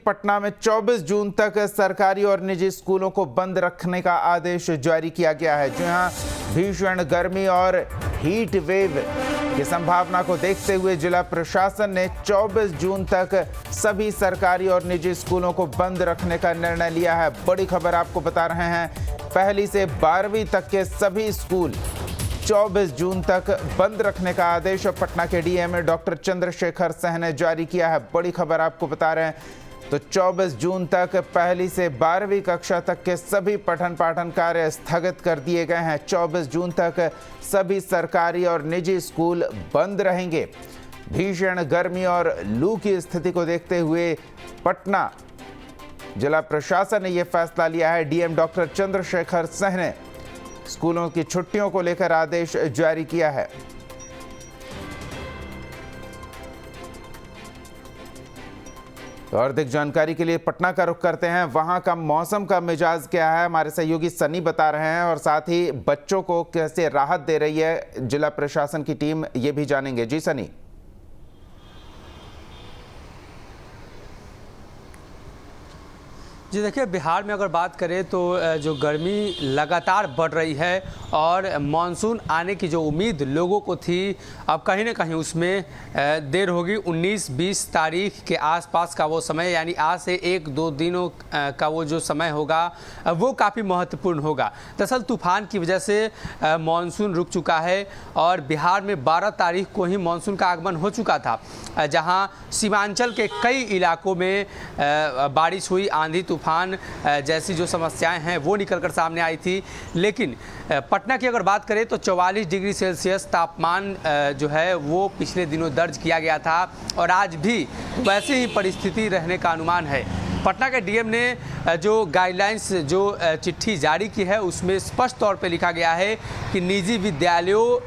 पटना में 24 जून तक सरकारी और निजी स्कूलों को बंद रखने का आदेश जारी किया गया है। जी हां, भीषण गर्मी और हीट वेव की संभावना को देखते हुए जिला प्रशासन ने 24 जून तक सभी सरकारी और निजी स्कूलों को बंद रखने का निर्णय लिया है। बड़ी खबर आपको बता रहे हैं, पहली से 12वीं तक के सभी स्कूल 24 जून तक बंद रखने का आदेश पटना के डीएम डॉक्टर चंद्रशेखर सिंह ने जारी किया है। बड़ी खबर आपको बता रहे हैं, तो 24 जून तक पहली से 12वीं कक्षा तक के सभी पठन पाठन कार्य स्थगित कर दिए गए हैं। 24 जून तक सभी सरकारी और निजी स्कूल बंद रहेंगे। भीषण गर्मी और लू की स्थिति को देखते हुए पटना जिला प्रशासन ने यह फैसला लिया है। डीएम डॉक्टर चंद्रशेखर सिंह ने स्कूलों की छुट्टियों को लेकर आदेश जारी किया है। तो और अधिक जानकारी के लिए पटना का रुख करते हैं। वहां का मौसम का मिजाज क्या है, हमारे सहयोगी सनी बता रहे हैं, और साथ ही बच्चों को कैसे राहत दे रही है जिला प्रशासन की टीम, ये भी जानेंगे। जी सनी। जी देखिए, बिहार में अगर बात करें तो जो गर्मी लगातार बढ़ रही है और मानसून आने की जो उम्मीद लोगों को थी, अब कहीं ना कहीं उसमें देर होगी। 19-20 तारीख के आसपास का वो समय, यानी आज से 1-2 दिनों का वो जो समय होगा वो काफ़ी महत्वपूर्ण होगा। दरअसल तूफान की वजह से मानसून रुक चुका है और बिहार में 12 तारीख को ही मानसून का आगमन हो चुका था, जहां सीमांचल के कई इलाकों में बारिश हुई, आंधी तूफान जैसी जो समस्याएं हैं वो निकलकर सामने आई थी। लेकिन पटना की अगर बात करें तो 44 डिग्री सेल्सियस तापमान जो है वो पिछले दिनों दर्ज किया गया था और आज भी वैसी ही परिस्थिति रहने का अनुमान है। पटना के डीएम ने जो गाइडलाइंस, जो चिट्ठी जारी की है, उसमें स्पष्ट तौर पे लिखा गया है कि निजी विद्यालयों,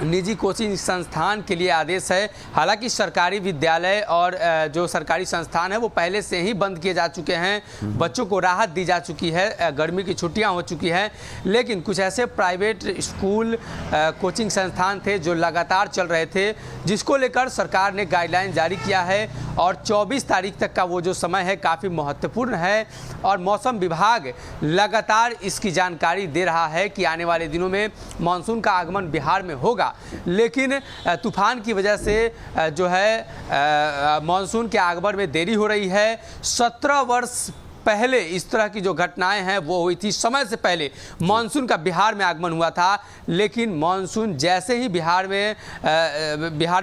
निजी कोचिंग संस्थान के लिए आदेश है। हालांकि सरकारी विद्यालय और जो सरकारी संस्थान है वो पहले से ही बंद किए जा चुके हैं, बच्चों को राहत दी जा चुकी है, गर्मी की छुट्टियां हो चुकी हैं। लेकिन कुछ ऐसे प्राइवेट स्कूल, कोचिंग संस्थान थे जो लगातार चल रहे थे, जिसको लेकर सरकार ने गाइडलाइन जारी किया है और 24 तारीख तक का वो जो समय है काफ़ी महत्वपूर्ण है। और मौसम विभाग लगातार इसकी जानकारी दे रहा है कि आने वाले दिनों में मानसून का आगमन बिहार में होगा। लेकिन तूफान की वजह से जो है मानसून के आगमन में देरी हो रही है। 17 वर्ष पहले इस तरह की जो घटनाएं हैं वो हुई थी, समय से पहले मानसून का बिहार में आगमन हुआ था। लेकिन मानसून जैसे ही बिहार में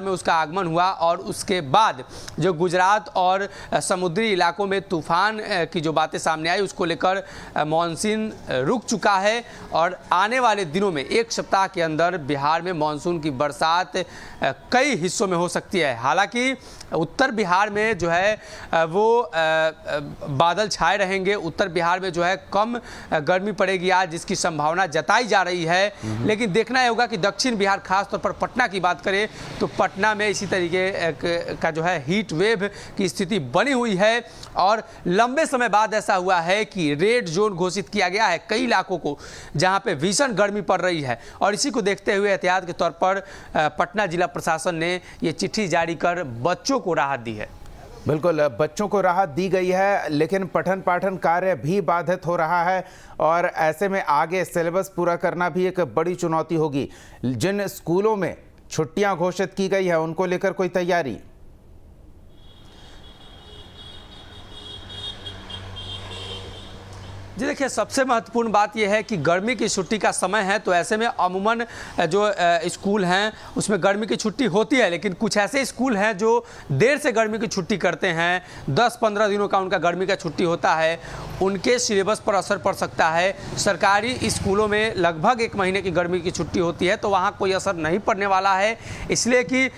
उसका आगमन हुआ और उसके बाद जो गुजरात और समुद्री इलाकों में तूफान की जो बातें सामने आई, उसको लेकर मानसून रुक चुका है और आने वाले दिनों में 1 सप्ताह के अंदर बिहार में मानसून की बरसात कई हिस्सों में हो सकती है। हालांकि उत्तर बिहार में जो है वो बादल छाए रहेंगे, उत्तर बिहार में जो है कम गर्मी पड़ेगी आज, जिसकी संभावना जताई जा रही है। लेकिन देखना होगा कि दक्षिण बिहार, खासतौर पर पटना की बात करें तो पटना में इसी तरीके का जो है हीट वेव की स्थिति बनी हुई है और लंबे समय बाद ऐसा हुआ है कि रेड जोन घोषित किया गया है कई इलाकों को, जहां पे भीषण गर्मी पड़ रही है। और इसी को देखते हुए एहतियात के तौर पर पटना जिला प्रशासन ने ये चिट्ठी जारी कर बच्चों को राहत दी है। बिल्कुल, बच्चों को राहत दी गई है, लेकिन पठन पाठन कार्य भी बाधित हो रहा है और ऐसे में आगे सिलेबस पूरा करना भी एक बड़ी चुनौती होगी। जिन स्कूलों में छुट्टियां घोषित की गई है उनको लेकर कोई तैयारी? जी देखिए, सबसे महत्वपूर्ण बात यह है कि गर्मी की छुट्टी का समय है, तो ऐसे में अमूमन जो स्कूल हैं उसमें गर्मी की छुट्टी होती है। लेकिन कुछ ऐसे स्कूल हैं जो देर से गर्मी की छुट्टी करते हैं, 10-15 दिनों का उनका गर्मी का छुट्टी होता है, उनके सिलेबस पर असर पड़ सकता है। सरकारी स्कूलों में लगभग 1 महीने की गर्मी की छुट्टी होती है, तो वहाँ कोई असर नहीं पड़ने वाला है, इसलिए कि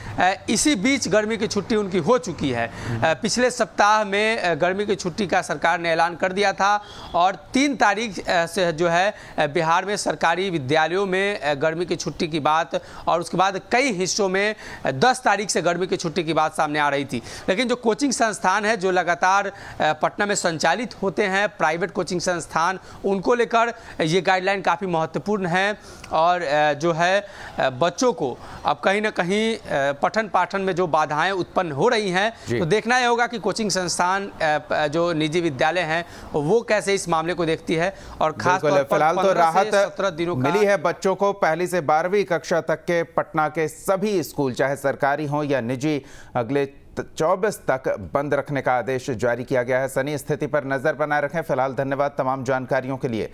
इसी बीच गर्मी की छुट्टी उनकी हो चुकी है। पिछले सप्ताह में गर्मी की छुट्टी का सरकार ने ऐलान कर दिया था और 3 तारीख से जो है बिहार में सरकारी विद्यालयों में गर्मी की छुट्टी की बात, और उसके बाद कई हिस्सों में 10 तारीख से गर्मी की छुट्टी की बात सामने आ रही थी। लेकिन जो कोचिंग संस्थान है जो लगातार पटना में संचालित होते हैं, प्राइवेट कोचिंग संस्थान, उनको लेकर ये गाइडलाइन काफ़ी महत्वपूर्ण है। और जो है बच्चों को अब कहीं ना कहीं पठन पाठन में जो बाधाएं उत्पन्न हो रही हैं, तो देखना यह होगा कि कोचिंग संस्थान जो निजी विद्यालय हैं वो कैसे इस मामले को देखती है। और खास तौर पर फिलहाल तो राहत 17 दिनों मिली है बच्चों को। पहली से 12वीं कक्षा तक के पटना के सभी स्कूल, चाहे सरकारी हों या निजी, अगले 24 तक बंद रखने का आदेश जारी किया गया है। सनी, स्थिति पर नजर बनाए रखें। फिलहाल धन्यवाद तमाम जानकारियों के लिए।